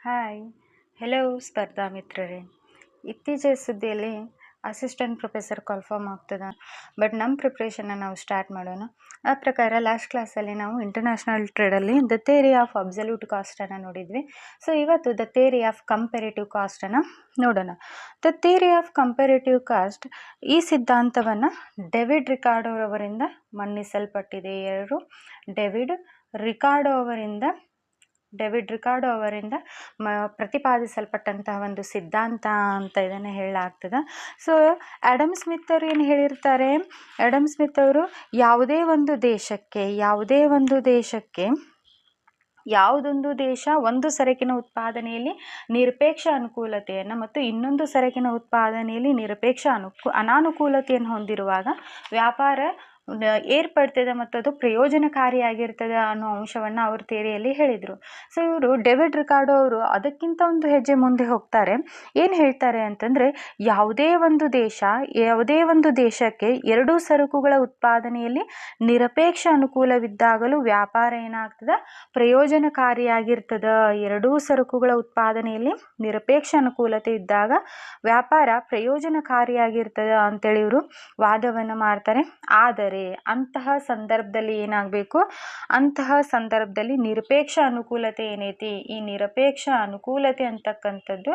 Hi, hello ಸ್ಪರ್ಧಾ ಮಿತ್ರರೇ. ಇತ್ತೀಚಿನ ಸುದ್ದಿಯಲ್ಲಿ ಅಸಿಸ್ಟೆಂಟ್ ಪ್ರೊಫೆಸರ್ ಕಾಲ್ಫಾರ್ಮ್ ಆಗ್ತದೆ. ಬಟ್ ನಮ್ಮ ಪ್ರಿಪ್ರೇಷನ್ನ ನಾವು ಸ್ಟಾರ್ಟ್ ಮಾಡೋಣ. ಆ ಪ್ರಕಾರ ಲಾಸ್ಟ್ ಕ್ಲಾಸಲ್ಲಿ ನಾವು ಇಂಟರ್ನ್ಯಾಷನಲ್ ಟ್ರೇಡಲ್ಲಿ ದ ಥಿಯರಿ ಆಫ್ ಅಬ್ಸಲ್ಯೂಟ್ ಕಾಸ್ಟನ್ನು ನೋಡಿದ್ವಿ. ಸೊ ಇವತ್ತು ದ ಥಿಯರಿ ಆಫ್ ಕಂಪೇರೇಟಿವ್ ಕಾಸ್ಟನ್ನು ನೋಡೋಣ. The theory of comparative cost ಈ ಸಿದ್ಧಾಂತವನ್ನು ಡೇವಿಡ್ ರಿಕಾರ್ಡೋ ಅವರಿಂದ ಮನ್ನಿಸಲ್ಪಟ್ಟಿದೆ. ಯಾರು? ಡೇವಿಡ್ ರಿಕಾರ್ಡೋ ಅವರಿಂದ ಪ್ರತಿಪಾದಿಸಲ್ಪಟ್ಟಂತಹ ಒಂದು ಸಿದ್ಧಾಂತ ಅಂತ ಇದನ್ನು ಹೇಳಲಾಗ್ತದೆ. ಸೊ ಆಡಮ್ ಸ್ಮಿತ್ ಅವರು ಏನು ಹೇಳಿರ್ತಾರೆ? ಆಡಮ್ ಸ್ಮಿತ್ ಅವರು ಯಾವುದೇ ಒಂದು ದೇಶಕ್ಕೆ ಯಾವುದೊಂದು ದೇಶ ಒಂದು ಸರಕಿನ ಉತ್ಪಾದನೆಯಲ್ಲಿ ನಿರಪೇಕ್ಷ ಅನುಕೂಲತೆಯನ್ನು ಮತ್ತು ಇನ್ನೊಂದು ಸರಕಿನ ಉತ್ಪಾದನೆಯಲ್ಲಿ ನಿರಪೇಕ್ಷ ಅನಾನುಕೂಲತೆಯನ್ನು ಹೊಂದಿರುವಾಗ ವ್ಯಾಪಾರ ಏರ್ಪಡ್ತದೆ ಮತ್ತು ಅದು ಪ್ರಯೋಜನಕಾರಿಯಾಗಿರ್ತದೆ ಅನ್ನೋ ಅಂಶವನ್ನು ಅವ್ರ ಥಿಯರಿಯಲ್ಲಿ ಹೇಳಿದರು. ಸೊ ಇವರು ಡೇವಿಡ್ ರಿಕಾರ್ಡೋ ಅವರು ಅದಕ್ಕಿಂತ ಒಂದು ಹೆಜ್ಜೆ ಮುಂದೆ ಹೋಗ್ತಾರೆ. ಏನು ಹೇಳ್ತಾರೆ ಅಂತಂದರೆ, ಯಾವುದೇ ಒಂದು ದೇಶಕ್ಕೆ ಎರಡೂ ಸರಕುಗಳ ಉತ್ಪಾದನೆಯಲ್ಲಿ ನಿರಪೇಕ್ಷ ಅನುಕೂಲವಿದ್ದಾಗಲೂ ವ್ಯಾಪಾರ ಏನಾಗ್ತದೆ? ಪ್ರಯೋಜನಕಾರಿಯಾಗಿರ್ತದೆ. ಎರಡೂ ಸರಕುಗಳ ಉತ್ಪಾದನೆಯಲ್ಲಿ ನಿರಪೇಕ್ಷ ಅನುಕೂಲತೆ ಇದ್ದಾಗ ವ್ಯಾಪಾರ ಪ್ರಯೋಜನಕಾರಿಯಾಗಿರ್ತದೆ ಅಂತೇಳಿ ಇವರು ವಾದವನ್ನು ಮಾಡ್ತಾರೆ. ಆದರೆ ಅಂತಹ ಸಂದರ್ಭದಲ್ಲಿ ಏನಾಗಬೇಕು? ಅಂತಹ ಸಂದರ್ಭದಲ್ಲಿ ನಿರಪೇಕ್ಷ ಅನುಕೂಲತೆ ಏನೈತಿ, ಈ ನಿರಪೇಕ್ಷ ಅನುಕೂಲತೆ ಅಂತಕ್ಕಂಥದ್ದು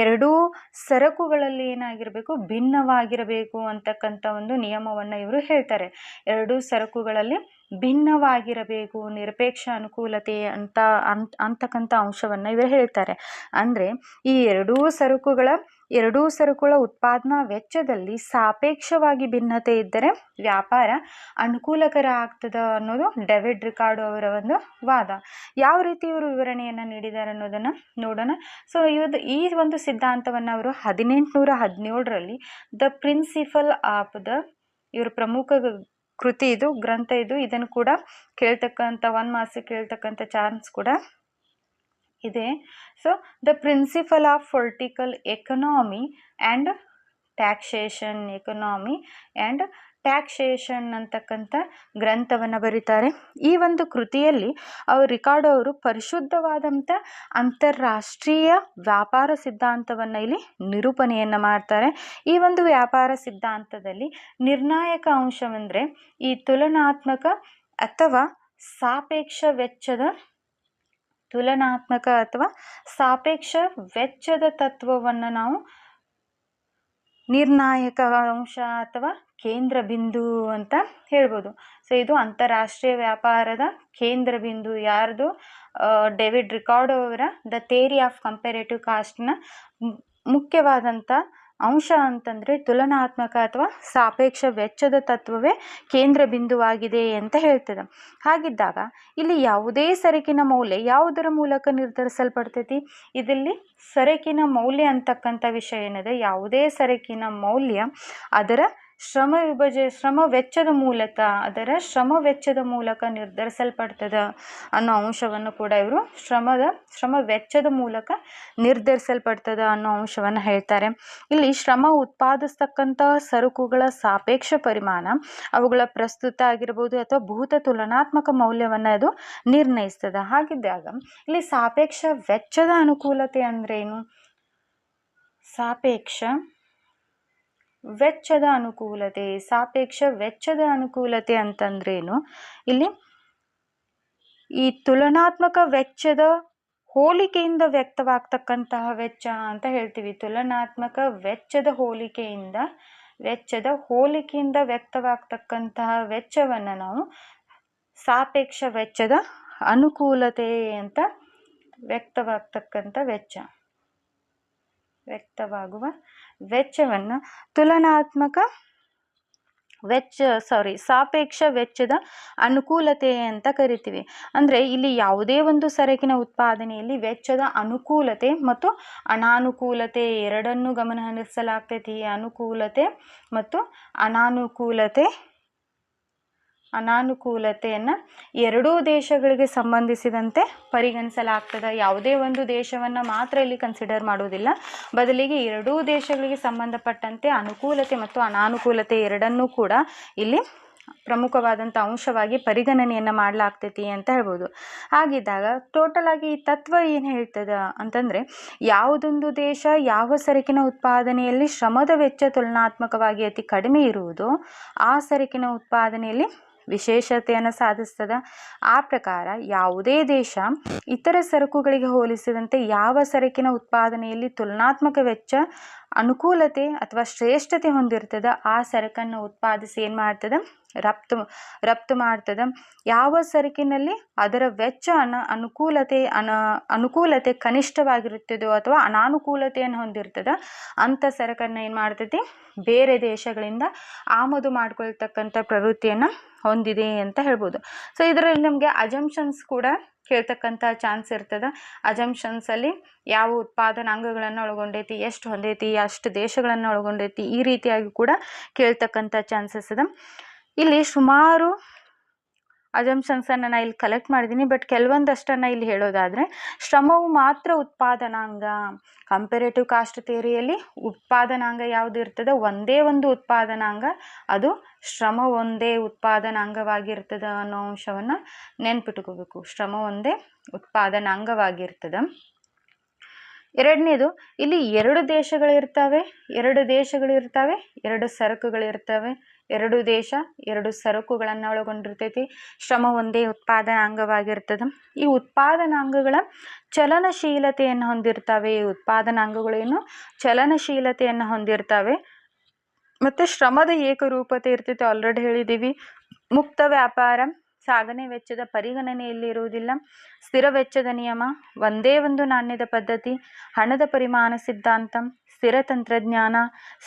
ಎರಡೂ ಸರಕುಗಳಲ್ಲಿ ಏನಾಗಿರಬೇಕು? ಭಿನ್ನವಾಗಿರಬೇಕು ಅಂತಕ್ಕಂಥ ಒಂದು ನಿಯಮವನ್ನು ಇವರು ಹೇಳ್ತಾರೆ. ಎರಡೂ ಸರಕುಗಳಲ್ಲಿ ಭಿನ್ನವಾಗಿರಬೇಕು ನಿರಪೇಕ್ಷ ಅನುಕೂಲತೆ ಅಂತಕ್ಕಂಥ ಅಂಶವನ್ನು ಇವರು ಹೇಳ್ತಾರೆ. ಅಂದರೆ ಈ ಎರಡೂ ಸರಕುಗಳ ಉತ್ಪಾದನಾ ವೆಚ್ಚದಲ್ಲಿ ಸಾಪೇಕ್ಷವಾಗಿ ಭಿನ್ನತೆ ಇದ್ದರೆ ವ್ಯಾಪಾರ ಅನುಕೂಲಕರ ಆಗ್ತದೆ ಅನ್ನೋದು ಡೇವಿಡ್ ರಿಕಾರ್ಡೋ ಅವರ ಒಂದು ವಾದ. ಯಾವ ರೀತಿ ಇವರು ವಿವರಣೆಯನ್ನು ನೀಡಿದ್ದಾರೆ ಅನ್ನೋದನ್ನು ನೋಡೋಣ. ಸೊ ಈ ಒಂದು ಸಿದ್ಧಾಂತವನ್ನು ಅವರು 1817ರಲ್ಲಿ ದ ಪ್ರಿನ್ಸಿಪಲ್ ಆಫ್ ಇವರು ಪ್ರಮುಖ ಕೃತಿ ಇದು, ಗ್ರಂಥ ಇದು. ಇದನ್ನು ಕೂಡ ಕೇಳ್ತಕ್ಕಂಥ 1 ಮಾರ್ಕ್ಸಿಗೆ ಕೇಳ್ತಕ್ಕಂಥ ಚಾನ್ಸ್ ಕೂಡ ಇದೆ. So the principle of political economy and taxation ಅಂತಕ್ಕಂಥ ಗ್ರಂಥವನ್ನು ಬರೀತಾರೆ. ಈ ಒಂದು ಕೃತಿಯಲ್ಲಿ ರಿಕಾರ್ಡೋ ಅವರು ಪರಿಶುದ್ಧವಾದಂಥ ಅಂತಾರಾಷ್ಟ್ರೀಯ ವ್ಯಾಪಾರ ಸಿದ್ಧಾಂತವನ್ನು ಇಲ್ಲಿ ನಿರೂಪಣೆಯನ್ನು ಮಾಡ್ತಾರೆ. ಈ ಒಂದು ವ್ಯಾಪಾರ ಸಿದ್ಧಾಂತದಲ್ಲಿ ನಿರ್ಣಾಯಕ ಅಂಶವೆಂದರೆ ಈ ತುಲನಾತ್ಮಕ ಅಥವಾ ಸಾಪೇಕ್ಷ ವೆಚ್ಚದ ತತ್ವವನ್ನು ನಾವು ನಿರ್ಣಾಯಕ ಅಂಶ ಅಥವಾ ಕೇಂದ್ರ ಬಿಂದು ಅಂತ ಹೇಳ್ಬೋದು. ಸೊ ಇದು ಅಂತಾರಾಷ್ಟ್ರೀಯ ವ್ಯಾಪಾರದ ಕೇಂದ್ರ ಬಿಂದು ಯಾರ್ದು? ಡೇವಿಡ್ ರಿಕಾರ್ಡೋ ಅವರ ದ ಥಿಯರಿ ಆಫ್ ಕಂಪೇರೇಟಿವ್ ಕಾಸ್ಟ್ನ ಮುಖ್ಯವಾದಂಥ ಅಂಶ ಅಂತಂದರೆ ತುಲನಾತ್ಮಕ ಅಥವಾ ಸಾಪೇಕ್ಷ ವೆಚ್ಚದ ತತ್ವವೇ ಕೇಂದ್ರ ಬಿಂದುವಾಗಿದೆ ಅಂತ ಹೇಳ್ತದೆ. ಹಾಗಿದ್ದಾಗ ಇಲ್ಲಿ ಯಾವುದೇ ಸರಕಿನ ಮೌಲ್ಯ ಯಾವುದರ ಮೂಲಕ ನಿರ್ಧರಿಸಲ್ಪಡ್ತೈತಿ? ಇದರಲ್ಲಿ ಸರಕಿನ ಮೌಲ್ಯ ಅಂತಕ್ಕಂಥ ವಿಷಯ ಏನಿದೆ, ಯಾವುದೇ ಸರಕಿನ ಮೌಲ್ಯ ಅದರ ಶ್ರಮ ವೆಚ್ಚದ ಮೂಲಕ ನಿರ್ಧರಿಸಲ್ಪಡ್ತದೆ ಅನ್ನೋ ಅಂಶವನ್ನು ಕೂಡ ಇವರು ಶ್ರಮ ವೆಚ್ಚದ ಮೂಲಕ ನಿರ್ಧರಿಸಲ್ಪಡ್ತದೆ ಅನ್ನೋ ಅಂಶವನ್ನು ಹೇಳ್ತಾರೆ. ಇಲ್ಲಿ ಶ್ರಮ ಉತ್ಪಾದಿಸ್ತಕ್ಕಂಥ ಸರಕುಗಳ ಸಾಪೇಕ್ಷ ಪರಿಮಾಣ ಅವುಗಳ ಪ್ರಸ್ತುತ ಆಗಿರ್ಬೋದು ಅಥವಾ ಭೂತ ತುಲನಾತ್ಮಕ ಮೌಲ್ಯವನ್ನು ಅದು ನಿರ್ಣಯಿಸ್ತದೆ. ಹಾಗಿದ್ದಾಗ ಇಲ್ಲಿ ಸಾಪೇಕ್ಷ ವೆಚ್ಚದ ಅನುಕೂಲತೆ ಅಂದ್ರೇನು? ಸಾಪೇಕ್ಷ ವೆಚ್ಚದ ಅನುಕೂಲತೆ ಅಂತಂದ್ರೇನು? ಇಲ್ಲಿ ಈ ತುಲನಾತ್ಮಕ ವೆಚ್ಚದ ಹೋಲಿಕೆಯಿಂದ ವ್ಯಕ್ತವಾಗ್ತಕ್ಕಂತಹ ವೆಚ್ಚ ಅಂತ ಹೇಳ್ತೀವಿ. ತುಲನಾತ್ಮಕ ವೆಚ್ಚದ ಹೋಲಿಕೆಯಿಂದ ವ್ಯಕ್ತವಾಗ್ತಕ್ಕಂತಹ ವೆಚ್ಚವನ್ನು ನಾವು ಸಾಪೇಕ್ಷ ವೆಚ್ಚದ ಅನುಕೂಲತೆ ಅಂತ ವ್ಯಕ್ತವಾಗುವ ವೆಚ್ಚವನ್ನು ಸಾಪೇಕ್ಷ ವೆಚ್ಚದ ಅನುಕೂಲತೆ ಅಂತ ಕರಿತೀವಿ. ಅಂದರೆ ಇಲ್ಲಿ ಯಾವುದೇ ಒಂದು ಸರಕಿನ ಉತ್ಪಾದನೆಯಲ್ಲಿ ವೆಚ್ಚದ ಅನುಕೂಲತೆ ಮತ್ತು ಅನಾನುಕೂಲತೆ ಎರಡನ್ನೂ ಗಮನ ಹರಿಸಲಾಗ್ತೈತಿ. ಅನುಕೂಲತೆ ಮತ್ತು ಅನಾನುಕೂಲತೆಯನ್ನು ಎರಡೂ ದೇಶಗಳಿಗೆ ಸಂಬಂಧಿಸಿದಂತೆ ಪರಿಗಣಿಸಲಾಗ್ತದೆ. ಯಾವುದೇ ಒಂದು ದೇಶವನ್ನು ಮಾತ್ರ ಇಲ್ಲಿ ಕನ್ಸಿಡರ್ ಮಾಡೋದಿಲ್ಲ, ಬದಲಿಗೆ ಎರಡೂ ದೇಶಗಳಿಗೆ ಸಂಬಂಧಪಟ್ಟಂತೆ ಅನುಕೂಲತೆ ಮತ್ತು ಅನಾನುಕೂಲತೆ ಎರಡನ್ನೂ ಕೂಡ ಇಲ್ಲಿ ಪ್ರಮುಖವಾದಂಥ ಅಂಶವಾಗಿ ಪರಿಗಣನೆಯನ್ನು ಮಾಡಲಾಗ್ತೈತಿ ಅಂತ ಹೇಳ್ಬೋದು. ಹಾಗಿದ್ದಾಗ ಟೋಟಲ್ ಆಗಿ ಈ ತತ್ವ ಏನು ಹೇಳ್ತದ ಅಂತಂದರೆ, ಯಾವುದೊಂದು ದೇಶ ಯಾವ ಸರಕಿನ ಉತ್ಪಾದನೆಯಲ್ಲಿ ಶ್ರಮದ ವೆಚ್ಚ ತುಲನಾತ್ಮಕವಾಗಿ ಅತಿ ಕಡಿಮೆ ಇರುವುದೋ ಆ ಸರಕಿನ ಉತ್ಪಾದನೆಯಲ್ಲಿ ವಿಶೇಷತೆಯನ್ನು ಸಾಧಿಸ್ತದ. ಆ ಪ್ರಕಾರ ಯಾವುದೇ ದೇಶ ಇತರ ಸರಕುಗಳಿಗೆ ಹೋಲಿಸಿದಂತೆ ಯಾವ ಸರಕಿನ ಉತ್ಪಾದನೆಯಲ್ಲಿ ತುಲನಾತ್ಮಕ ವೆಚ್ಚ ಅನುಕೂಲತೆ ಅಥವಾ ಶ್ರೇಷ್ಠತೆ ಹೊಂದಿರ್ತದ ಆ ಸರಕನ್ನು ಉತ್ಪಾದಿಸಿ ಏನು ಮಾಡ್ತದ, ರಫ್ತು ಮಾಡ್ತದ. ಯಾವ ಸರಕಿನಲ್ಲಿ ಅದರ ವೆಚ್ಚ ಅನುಕೂಲತೆ ಕನಿಷ್ಠವಾಗಿರುತ್ತದೋ ಅಥವಾ ಅನಾನುಕೂಲತೆಯನ್ನು ಹೊಂದಿರ್ತದ ಅಂಥ ಸರಕನ್ನು ಏನು ಮಾಡ್ತೈತಿ, ಬೇರೆ ದೇಶಗಳಿಂದ ಆಮದು ಮಾಡ್ಕೊಳ್ತಕ್ಕಂಥ ಪ್ರವೃತ್ತಿಯನ್ನು ಹೊಂದಿದೆ ಅಂತ ಹೇಳ್ಬೋದು. ಸೊ ಇದರಲ್ಲಿ ನಮಗೆ ಅಜಂಪ್ಷನ್ಸ್ ಕೂಡ ಕೇಳ್ತಕ್ಕಂಥ ಚಾನ್ಸ್ ಇರ್ತದೆ. ಅಜಂಪ್ಷನ್ಸಲ್ಲಿ ಯಾವ ಉತ್ಪಾದನಾಂಗಗಳನ್ನು ಒಳಗೊಂಡೈತಿ, ಎಷ್ಟು ಹೊಂದೈತಿ, ಎಷ್ಟು ದೇಶಗಳನ್ನು ಒಳಗೊಂಡೈತಿ, ಈ ರೀತಿಯಾಗಿ ಕೂಡ ಕೇಳ್ತಕ್ಕಂಥ ಚಾನ್ಸಸ್ ಇದೆ. ಇಲ್ಲಿ ಸುಮಾರು ಅಜಂಪ್ಷನ್ಸನ್ನು ನಾನು ಇಲ್ಲಿ ಕಲೆಕ್ಟ್ ಮಾಡಿದ್ದೀನಿ, ಬಟ್ ಕೆಲವೊಂದಷ್ಟನ್ನು ಇಲ್ಲಿ ಹೇಳೋದಾದರೆ, ಶ್ರಮವು ಮಾತ್ರ ಉತ್ಪಾದನಾಂಗ. ಕಂಪೇರೇಟಿವ್ ಕಾಸ್ಟ್ ಥಿಯರಿಯಲ್ಲಿ ಉತ್ಪಾದನಾಂಗ ಯಾವುದು ಇರ್ತದೆ, ಒಂದೇ ಒಂದು ಉತ್ಪಾದನಾಂಗ, ಅದು ಶ್ರಮ ಒಂದೇ ಉತ್ಪಾದನಾಂಗವಾಗಿರ್ತದೆ ಅನ್ನೋ ಅಂಶವನ್ನು ನೆನ್ಪಿಟ್ಕೋಬೇಕು. ಶ್ರಮ ಒಂದೇ ಉತ್ಪಾದನಾಂಗವಾಗಿರ್ತದೆ. ಎರಡನೇದು, ಇಲ್ಲಿ ಎರಡು ದೇಶಗಳಿರ್ತವೆ, ಎರಡು ಸರಕುಗಳಿರ್ತವೆ. ಎರಡು ದೇಶ ಎರಡು ಸರಕುಗಳನ್ನು ಒಳಗೊಂಡಿರ್ತೈತಿ. ಶ್ರಮ ಒಂದೇ ಉತ್ಪಾದನಾಂಗವಾಗಿರ್ತದೆ. ಈ ಉತ್ಪಾದನಾಂಗಗಳ ಚಲನಶೀಲತೆಯನ್ನು ಹೊಂದಿರ್ತವೆ. ಈ ಉತ್ಪಾದನಾಂಗಗಳೇನು ಚಲನಶೀಲತೆಯನ್ನು ಹೊಂದಿರ್ತವೆ. ಮತ್ತು ಶ್ರಮದ ಏಕರೂಪತೆ ಇರ್ತೈತೆ, ಆಲ್ರೆಡಿ ಹೇಳಿದ್ದೀವಿ. ಮುಕ್ತ ವ್ಯಾಪಾರ ಸಾಗಣೆ ವೆಚ್ಚದ ಪರಿಗಣನೆಯಲ್ಲಿ ಇರುವುದಿಲ್ಲ. ಸ್ಥಿರ ವೆಚ್ಚದ ನಿಯಮ, ಒಂದೇ ಒಂದು ನಾಣ್ಯದ ಪದ್ಧತಿ, ಹಣದ ಪರಿಮಾಣ ಸಿದ್ಧಾಂತ, ಸ್ಥಿರ ತಂತ್ರಜ್ಞಾನ,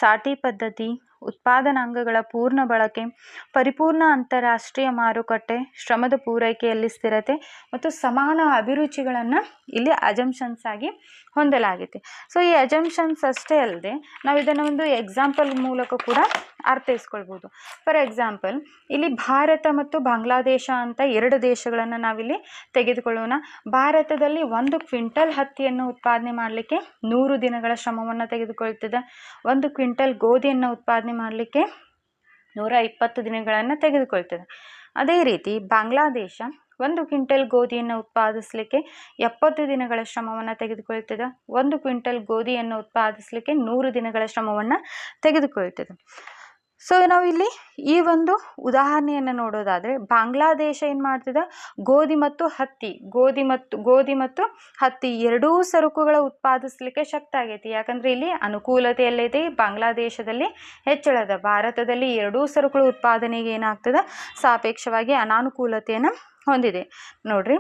ಸಾಟಿ ಪದ್ಧತಿ, ಉತ್ಪಾದನಾಂಗಗಳ ಪೂರ್ಣ ಬಳಕೆ, ಪರಿಪೂರ್ಣ ಅಂತಾರಾಷ್ಟ್ರೀಯ ಮಾರುಕಟ್ಟೆ, ಶ್ರಮದ ಪೂರೈಕೆಯಲ್ಲಿ ಸ್ಥಿರತೆ ಮತ್ತು ಸಮಾನ ಅಭಿರುಚಿಗಳನ್ನು ಇಲ್ಲಿ ಅಜಂಪ್ಷನ್ಸ್ ಆಗಿ ಹೊಂದಲಾಗಿದೆ. ಸೊ ಈ ಅಜಂಪ್ಷನ್ಸ್ ಅಷ್ಟೇ ಅಲ್ಲದೆ ನಾವು ಇದನ್ನು ಒಂದು ಎಕ್ಸಾಂಪಲ್ ಮೂಲಕ ಕೂಡ ಅರ್ಥೈಸ್ಕೊಳ್ಬೋದು. ಫಾರ್ ಎಕ್ಸಾಂಪಲ್, ಇಲ್ಲಿ ಭಾರತ ಮತ್ತು ಬಾಂಗ್ಲಾದೇಶ ಅಂತ ಎರಡು ದೇಶಗಳನ್ನು ನಾವಿಲ್ಲಿ ತೆಗೆದುಕೊಳ್ಳೋಣ. ಭಾರತದಲ್ಲಿ 1 ಕ್ವಿಂಟಲ್ ಹತ್ತಿಯನ್ನು ಉತ್ಪಾದನೆ ಮಾಡಲಿಕ್ಕೆ 100 ದಿನಗಳ ಶ್ರಮವನ್ನು ತೆಗೆದುಕೊಳ್ತದೆ. 1 ಕ್ವಿಂಟಲ್ ಗೋಧಿಯನ್ನು ಉತ್ಪಾದನೆ ಮಾಡಲಿಕ್ಕೆ 120 ದಿನಗಳನ್ನು ತೆಗೆದುಕೊಳ್ತದೆ. ಅದೇ ರೀತಿ ಬಾಂಗ್ಲಾದೇಶ 1 ಕ್ವಿಂಟಲ್ ಗೋಧಿಯನ್ನು ಉತ್ಪಾದಿಸಲಿಕ್ಕೆ 70 ದಿನಗಳ ಶ್ರಮವನ್ನು ತೆಗೆದುಕೊಳ್ತದೆ. 1 ಕ್ವಿಂಟಲ್ ಗೋಧಿಯನ್ನು ಉತ್ಪಾದಿಸಲಿಕ್ಕೆ 100 ದಿನಗಳ ಶ್ರಮವನ್ನು ತೆಗೆದುಕೊಳ್ತದೆ. ಸೊ ನಾವಿಲ್ಲಿ ಈ ಒಂದು ಉದಾಹರಣೆಯನ್ನು ನೋಡೋದಾದರೆ, ಬಾಂಗ್ಲಾದೇಶ ಏನು ಮಾಡ್ತದೆ, ಗೋಧಿ ಮತ್ತು ಹತ್ತಿ ಎರಡೂ ಸರಕುಗಳ ಉತ್ಪಾದಿಸಲಿಕ್ಕೆ ಶಕ್ತ ಆಗೈತಿ. ಯಾಕಂದರೆ ಇಲ್ಲಿ ಅನುಕೂಲತೆ ಎಲ್ಲೈತಿ, ಬಾಂಗ್ಲಾದೇಶದಲ್ಲಿ ಹೆಚ್ಚಳದ. ಭಾರತದಲ್ಲಿ ಎರಡೂ ಸರಕುಗಳ ಉತ್ಪಾದನೆಗೆ ಏನಾಗ್ತದೆ, ಸಾಪೇಕ್ಷವಾಗಿ ಅನಾನುಕೂಲತೆಯನ್ನು ಹೊಂದಿದೆ. ನೋಡ್ರಿ,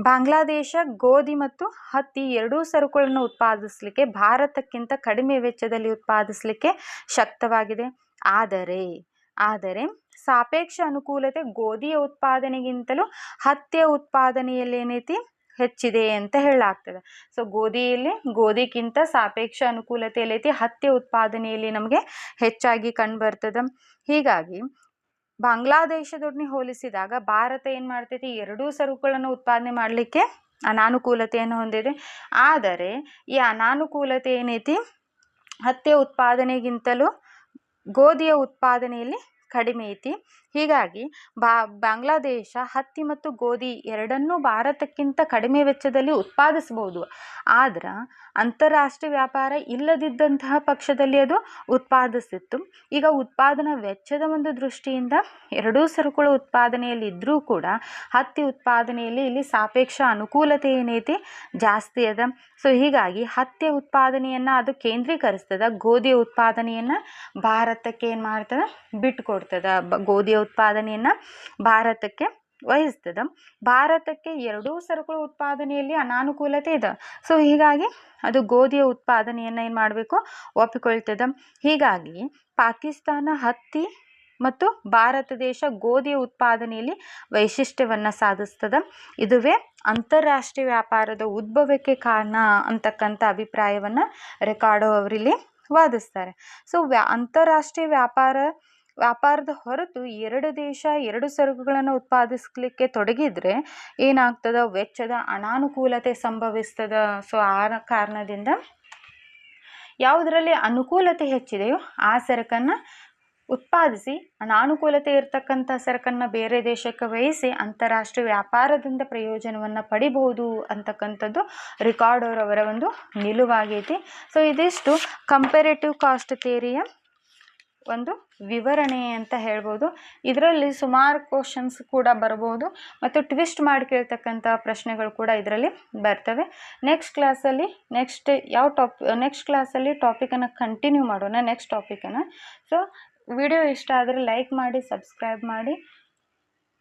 ಬಾಂಗ್ಲಾದೇಶ ಗೋಧಿ ಮತ್ತು ಹತ್ತಿ ಎರಡೂ ಸರಕುಗಳನ್ನು ಉತ್ಪಾದಿಸಲಿಕ್ಕೆ ಭಾರತಕ್ಕಿಂತ ಕಡಿಮೆ ವೆಚ್ಚದಲ್ಲಿ ಉತ್ಪಾದಿಸಲಿಕ್ಕೆ ಶಕ್ತವಾಗಿದೆ. ಆದರೆ ಸಾಪೇಕ್ಷ ಅನುಕೂಲತೆ ಗೋಧಿಯ ಉತ್ಪಾದನೆಗಿಂತಲೂ ಹತ್ತಿಯ ಉತ್ಪಾದನೆಯಲ್ಲಿ ಏನೈತಿ, ಹೆಚ್ಚಿದೆ ಅಂತ ಹೇಳಲಾಗ್ತದೆ. ಸೊ ಗೋಧಿಗಿಂತ ಸಾಪೇಕ್ಷ ಅನುಕೂಲತೆ ಎಲ್ಲೈತಿ, ಹತ್ತಿಯ ಉತ್ಪಾದನೆಯಲ್ಲಿ ನಮಗೆ ಹೆಚ್ಚಾಗಿ ಕಂಡುಬರ್ತದೆ. ಹೀಗಾಗಿ ಬಾಂಗ್ಲಾದೇಶದೊಡನೆ ಹೋಲಿಸಿದಾಗ ಭಾರತ ಏನು ಮಾಡ್ತೈತಿ, ಎರಡೂ ಸರಕುಗಳನ್ನು ಉತ್ಪಾದನೆ ಮಾಡಲಿಕ್ಕೆ ಅನಾನುಕೂಲತೆಯನ್ನು ಹೊಂದಿದೆ. ಆದರೆ ಈ ಅನಾನುಕೂಲತೆ ಏನೈತಿ, ಹತ್ತಿಯ ಉತ್ಪಾದನೆಗಿಂತಲೂ ಗೋಧಿಯ ಉತ್ಪಾದನೆಯಲ್ಲಿ ಕಡಿಮೆ ಐತಿ. ಹೀಗಾಗಿ ಬಾಂಗ್ಲಾದೇಶ ಹತ್ತಿ ಮತ್ತು ಗೋಧಿ ಎರಡನ್ನೂ ಭಾರತಕ್ಕಿಂತ ಕಡಿಮೆ ವೆಚ್ಚದಲ್ಲಿ ಉತ್ಪಾದಿಸಬಹುದು. ಆದ್ರೆ ಅಂತಾರಾಷ್ಟ್ರೀಯ ವ್ಯಾಪಾರ ಇಲ್ಲದಿದ್ದಂತಹ ಪಕ್ಷದಲ್ಲಿ ಅದು ಉತ್ಪಾದಿಸ್ತಿತ್ತು. ಈಗ ಉತ್ಪಾದನಾ ವೆಚ್ಚದ ಒಂದು ದೃಷ್ಟಿಯಿಂದ ಎರಡೂ ಸರಕುಗಳ ಉತ್ಪಾದನೆಯಲ್ಲಿ ಇದ್ದರೂ ಕೂಡ ಹತ್ತಿ ಉತ್ಪಾದನೆಯಲ್ಲಿ ಇಲ್ಲಿ ಸಾಪೇಕ್ಷ ಅನುಕೂಲತೆ ಏನೈತಿ, ಜಾಸ್ತಿ ಅದ. ಸೊ ಹೀಗಾಗಿ ಹತ್ತಿಯ ಉತ್ಪಾದನೆಯನ್ನು ಅದು ಕೇಂದ್ರೀಕರಿಸ್ತದೆ, ಗೋಧಿಯ ಉತ್ಪಾದನೆಯನ್ನು ಭಾರತಕ್ಕೆ ಏನು ಮಾಡ್ತದೆ, ಬಿಟ್ಟುಕೊಡ್ತದೆ. ಗೋಧಿಯ ಉತ್ಪಾದನೆಯನ್ನು ಭಾರತಕ್ಕೆ ವಹಿಸ್ತದೆ. ಭಾರತಕ್ಕೆ ಎರಡೂ ಸರಕುಗಳ ಉತ್ಪಾದನೆಯಲ್ಲಿ ಅನಾನುಕೂಲತೆ ಇದೆ. ಸೊ ಹೀಗಾಗಿ ಅದು ಗೋಧಿಯ ಉತ್ಪಾದನೆಯನ್ನು ಏನು ಮಾಡಬೇಕು, ಒಪ್ಪಿಕೊಳ್ತದೆ. ಹೀಗಾಗಿ ಪಾಕಿಸ್ತಾನ ಹತ್ತಿ ಮತ್ತು ಭಾರತ ದೇಶ ಗೋಧಿಯ ಉತ್ಪಾದನೆಯಲ್ಲಿ ವೈಶಿಷ್ಟ್ಯವನ್ನು ಸಾಧಿಸ್ತದೆ. ಇದುವೇ ಅಂತಾರಾಷ್ಟ್ರೀಯ ವ್ಯಾಪಾರದ ಉದ್ಭವಕ್ಕೆ ಕಾರಣ ಅಂತಕ್ಕಂಥ ಅಭಿಪ್ರಾಯವನ್ನು ರಿಕಾರ್ಡೋ ಅವರಿಲ್ಲಿ ವಾದಿಸ್ತಾರೆ. ಸೊ ಅಂತಾರಾಷ್ಟ್ರೀಯ ವ್ಯಾಪಾರದ ಹೊರತು ಎರಡು ದೇಶ ಎರಡು ಸರಕುಗಳನ್ನು ಉತ್ಪಾದಿಸಲಿಕ್ಕೆ ತೊಡಗಿದ್ರೆ ಏನಾಗ್ತದೆ, ವೆಚ್ಚದ ಅನಾನುಕೂಲತೆ ಸಂಭವಿಸ್ತದೆ. ಸೊ ಆ ಕಾರಣದಿಂದ ಯಾವುದರಲ್ಲಿ ಅನುಕೂಲತೆ ಹೆಚ್ಚಿದೆಯೋ ಆ ಸರಕನ್ನು ಉತ್ಪಾದಿಸಿ ಅನಾನುಕೂಲತೆ ಇರತಕ್ಕಂಥ ಸರಕನ್ನು ಬೇರೆ ದೇಶಕ್ಕೆ ವಹಿಸಿ ಅಂತಾರಾಷ್ಟ್ರೀಯ ವ್ಯಾಪಾರದಿಂದ ಪ್ರಯೋಜನವನ್ನು ಪಡಿಬಹುದು ಅಂತಕ್ಕಂಥದ್ದು ರಿಕಾರ್ಡೋ ಅವರ ಒಂದು ನಿಲುವಾಗೈತಿ. ಸೊ ಇದಿಷ್ಟು ಕಂಪೇರೇಟಿವ್ ಕಾಸ್ಟ್ ಥಿಯರಿಯ ಒಂದು ವಿವರಣೆ ಅಂತ ಹೇಳ್ಬೋದು. ಇದರಲ್ಲಿ ಸುಮಾರು ಕ್ವಶನ್ಸ್ ಕೂಡ ಬರ್ಬೋದು ಮತ್ತು ಟ್ವಿಸ್ಟ್ ಮಾಡಿ ಕೇಳ್ತಕ್ಕಂಥ ಪ್ರಶ್ನೆಗಳು ಕೂಡ ಇದರಲ್ಲಿ ಬರ್ತವೆ. ನೆಕ್ಸ್ಟ್ ಕ್ಲಾಸಲ್ಲಿ ನೆಕ್ಸ್ಟ್ ಕ್ಲಾಸಲ್ಲಿ ಟಾಪಿಕನ್ನು ಕಂಟಿನ್ಯೂ ಮಾಡೋಣ, ನೆಕ್ಸ್ಟ್ ಟಾಪಿಕನ್ನು. ಸೊ ವಿಡಿಯೋ ಇಷ್ಟ ಆದರೆ ಲೈಕ್ ಮಾಡಿ, ಸಬ್ಸ್ಕ್ರೈಬ್ ಮಾಡಿ,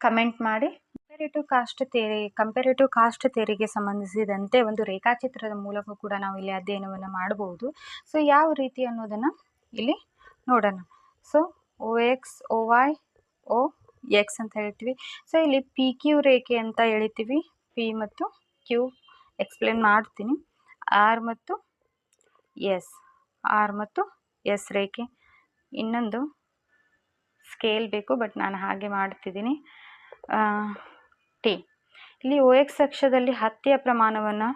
ಕಮೆಂಟ್ ಮಾಡಿ. ಕಂಪೇರೇಟಿವ್ ಕಾಸ್ಟ್ ಥಿಯರಿಗೆ ಸಂಬಂಧಿಸಿದಂತೆ ಒಂದು ರೇಖಾಚಿತ್ರದ ಮೂಲಕ ಕೂಡ ನಾವು ಇಲ್ಲಿ ಅಧ್ಯಯನವನ್ನು ಮಾಡಬಹುದು. ಸೊ ಯಾವ ರೀತಿ ಅನ್ನೋದನ್ನು ಇಲ್ಲಿ ನೋಡೋಣ. ಸೊ OX, OY, OX ಅಂತ ಹೇಳ್ತೀವಿ. ಸೊ ಇಲ್ಲಿ PQ ರೇಖೆ ಅಂತ ಹೇಳ್ತೀವಿ. P ಮತ್ತು Q ಎಕ್ಸ್ಪ್ಲೇನ್ ಮಾಡ್ತೀನಿ. R ಮತ್ತು S ರೇಖೆ. ಇನ್ನೊಂದು ಸ್ಕೇಲ್ ಬೇಕು, ಬಟ್ ನಾನು ಹಾಗೆ ಮಾಡ್ತಿದ್ದೀನಿ. T. ಇಲ್ಲಿ OX ಅಕ್ಷದಲ್ಲಿ ಹತ್ತಿಯ ಪ್ರಮಾಣವನ್ನು,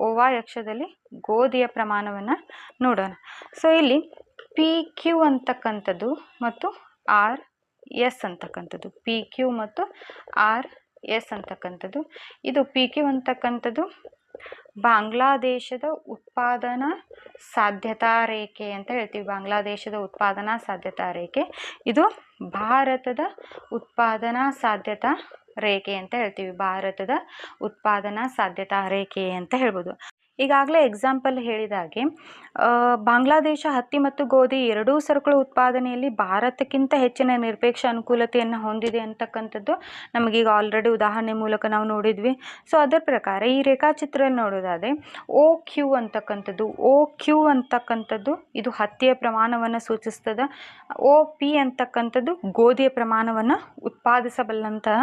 OY ಅಕ್ಷದಲ್ಲಿ ಗೋಧಿಯ ಪ್ರಮಾಣವನ್ನು ನೋಡೋಣ. ಸೊ ಇಲ್ಲಿ PQ ಅಂತಕ್ಕಂಥದ್ದು ಮತ್ತು RS ಅಂತಕ್ಕಂಥದ್ದು, PQ ಮತ್ತು RS ಅಂತಕ್ಕಂಥದ್ದು. ಇದು PQ ಅಂತಕ್ಕಂಥದ್ದು ಬಾಂಗ್ಲಾದೇಶದ ಉತ್ಪಾದನಾ ಸಾಧ್ಯತಾ ರೇಖೆ ಅಂತ ಹೇಳ್ತೀವಿ. ಬಾಂಗ್ಲಾದೇಶದ ಉತ್ಪಾದನಾ ಸಾಧ್ಯತಾ ರೇಖೆ. ಇದು ಭಾರತದ ಉತ್ಪಾದನಾ ಸಾಧ್ಯತಾ ರೇಖೆ ಅಂತ ಹೇಳ್ತೀವಿ. ಭಾರತದ ಉತ್ಪಾದನಾ ಸಾಧ್ಯತಾ ರೇಖೆ ಅಂತ ಹೇಳ್ಬೋದು. ಈಗಾಗಲೇ ಎಕ್ಸಾಂಪಲ್ ಹೇಳಿದಾಗೆ ಬಾಂಗ್ಲಾದೇಶ ಹತ್ತಿ ಮತ್ತು ಗೋಧಿ ಎರಡೂ ಸರಕುಗಳ ಉತ್ಪಾದನೆಯಲ್ಲಿ ಭಾರತಕ್ಕಿಂತ ಹೆಚ್ಚಿನ ನಿರಪೇಕ್ಷ ಅನುಕೂಲತೆಯನ್ನು ಹೊಂದಿದೆ ಅಂತಕ್ಕಂಥದ್ದು ನಮಗೀಗ ಆಲ್ರೆಡಿ ಉದಾಹರಣೆ ಮೂಲಕ ನಾವು ನೋಡಿದ್ವಿ. ಸೊ ಅದರ ಪ್ರಕಾರ ಈ ರೇಖಾಚಿತ್ರದಲ್ಲಿ ನೋಡೋದಾದರೆ OQ ಅಂತಕ್ಕಂಥದ್ದು ಇದು ಹತ್ತಿಯ ಪ್ರಮಾಣವನ್ನು ಸೂಚಿಸ್ತದೆ. OP ಅಂತಕ್ಕಂಥದ್ದು ಗೋಧಿಯ ಪ್ರಮಾಣವನ್ನು ಉತ್ಪಾದಿಸಬಲ್ಲಂತಹ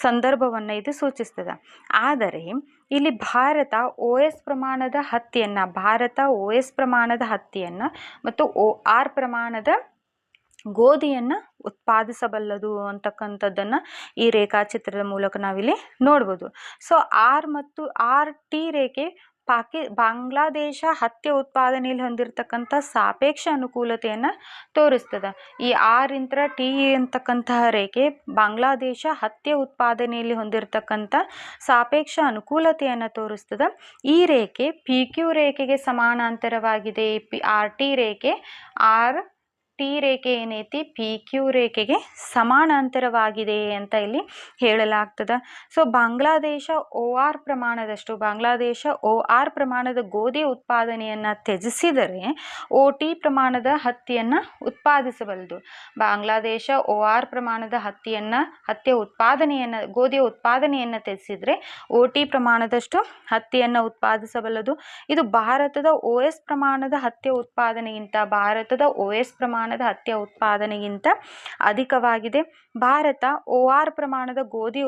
ಸಂದರ್ಭವನ್ನು ಇದು ಸೂಚಿಸ್ತದೆ. ಆದರೆ ಇಲ್ಲಿ ಭಾರತ OS ಪ್ರಮಾಣದ ಹತ್ತಿಯನ್ನು ಮತ್ತು OR ಪ್ರಮಾಣದ ಗೋಧಿಯನ್ನು ಉತ್ಪಾದಿಸಬಲ್ಲದು ಅಂತಕ್ಕಂಥದ್ದನ್ನು ಈ ರೇಖಾಚಿತ್ರದ ಮೂಲಕ ನಾವಿಲ್ಲಿ ನೋಡ್ಬೋದು. ಸೊ RT ರೇಖೆ ಬಾಂಗ್ಲಾದೇಶ ಹತ್ತಿ ಉತ್ಪಾದನೆಯಲ್ಲಿ ಹೊಂದಿರತಕ್ಕಂಥ ಸಾಪೇಕ್ಷ ಅನುಕೂಲತೆಯನ್ನು ತೋರಿಸ್ತದೆ. ಈ T ಅಂತಕ್ಕಂತಹ ರೇಖೆ ಬಾಂಗ್ಲಾದೇಶ ಹತ್ತಿ ಉತ್ಪಾದನೆಯಲ್ಲಿ ಹೊಂದಿರತಕ್ಕಂಥ ಸಾಪೇಕ್ಷ ಅನುಕೂಲತೆಯನ್ನು ತೋರಿಸ್ತದೆ. ಈ ರೇಖೆ PQ ರೇಖೆಗೆ ಸಮಾನಾಂತರವಾಗಿದೆ. RT ರೇಖೆ ಏನೈತಿ PQ ರೇಖೆಗೆ ಸಮಾನಾಂತರವಾಗಿದೆ ಅಂತ ಇಲ್ಲಿ ಹೇಳಲಾಗ್ತದೆ. ಸೊ ಬಾಂಗ್ಲಾದೇಶ OR ಪ್ರಮಾಣದ ಗೋಧಿ ಉತ್ಪಾದನೆಯನ್ನು ತ್ಯಜಿಸಿದರೆ OT ಪ್ರಮಾಣದ ಹತ್ತಿಯನ್ನು ಉತ್ಪಾದಿಸಬಲ್ಲದು. ಬಾಂಗ್ಲಾದೇಶ OR ಪ್ರಮಾಣದ ಗೋಧಿಯ ಉತ್ಪಾದನೆಯನ್ನು ತ್ಯಜಿಸಿದರೆ OT ಪ್ರಮಾಣದಷ್ಟು ಹತ್ತಿಯನ್ನು ಉತ್ಪಾದಿಸಬಲ್ಲದು. ಇದು ಭಾರತದ OS ಪ್ರಮಾಣದ ಹತ್ತಿಯ ಉತ್ಪಾದನೆಗಿಂತ ಅಧಿಕವಾಗಿದೆ. ಭಾರತ OR ಪ್ರಮಾಣದ ಗೋಧಿ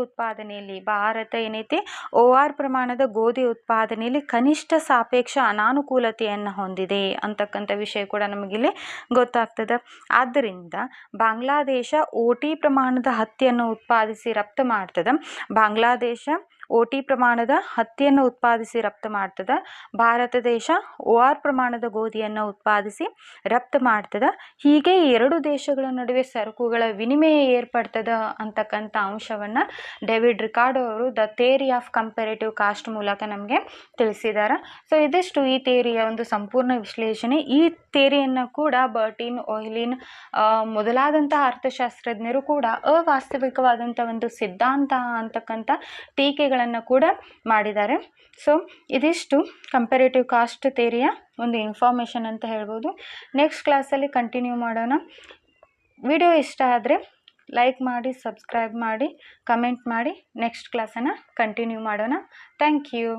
ಉತ್ಪಾದನೆಯಲ್ಲಿ ಕನಿಷ್ಠ ಸಾಪೇಕ್ಷ ಅನಾನುಕೂಲತೆಯನ್ನು ಹೊಂದಿದೆ ಅಂತಕ್ಕಂಥ ವಿಷಯ ಕೂಡ ನಮಗಿಲ್ಲಿ ಗೊತ್ತಾಗ್ತದೆ. ಆದ್ದರಿಂದ ಬಾಂಗ್ಲಾದೇಶ OT ಪ್ರಮಾಣದ ಹತ್ತಿಯನ್ನು ಉತ್ಪಾದಿಸಿ ರಫ್ತು ಮಾಡ್ತದೆ. ಭಾರತ ದೇಶ OR ಪ್ರಮಾಣದ ಗೋಧಿಯನ್ನು ಉತ್ಪಾದಿಸಿ ರಫ್ತು ಮಾಡ್ತದೆ. ಹೀಗೆ ಎರಡು ದೇಶಗಳ ನಡುವೆ ಸರಕುಗಳ ವಿನಿಮಯ ಏರ್ಪಡ್ತದ ಅಂತಕ್ಕಂಥ ಅಂಶವನ್ನು ಡೇವಿಡ್ ರಿಕಾರ್ಡೋ ಅವರು the theory of comparative cost ಮೂಲಕ ನಮಗೆ ತಿಳಿಸಿದ್ದಾರೆ. ಸೊ ಇದಿಷ್ಟು ಈ ಥಿಯರಿಯ ಒಂದು ಸಂಪೂರ್ಣ ವಿಶ್ಲೇಷಣೆ. ಈ ಥಿಯರಿಯನ್ನು ಕೂಡ ಬರ್ಟಿನ್, ಓಯ್ಲಿನ್ ಮೊದಲಾದಂತಹ ಅರ್ಥಶಾಸ್ತ್ರಜ್ಞರು ಕೂಡ ಅವಾಸ್ತವಿಕವಾದಂಥ ಒಂದು ಸಿದ್ಧಾಂತ ಅಂತಕ್ಕಂಥ ಟೀಕೆಗಳನ್ನು ಕೂಡ ಮಾಡಿದ್ದಾರೆ. ಸೊ ಇದಿಷ್ಟು ಕಂಪೇರೇಟಿವ್ ಕಾಸ್ಟ್ ಥಿಯರಿಯ ಒಂದು ಇನ್ಫಾರ್ಮೇಷನ್ ಅಂತ ಹೇಳ್ಬೋದು. ನೆಕ್ಸ್ಟ್ ಕ್ಲಾಸಲ್ಲಿ ಕಂಟಿನ್ಯೂ ಮಾಡೋಣ. ವಿಡಿಯೋ ಇಷ್ಟ ಆದರೆ ಲೈಕ್ ಮಾಡಿ, ಸಬ್ಸ್ಕ್ರೈಬ್ ಮಾಡಿ, ಕಮೆಂಟ್ ಮಾಡಿ. ನೆಕ್ಸ್ಟ್ ಕ್ಲಾಸನ್ನು ಕಂಟಿನ್ಯೂ ಮಾಡೋಣ. Thank you.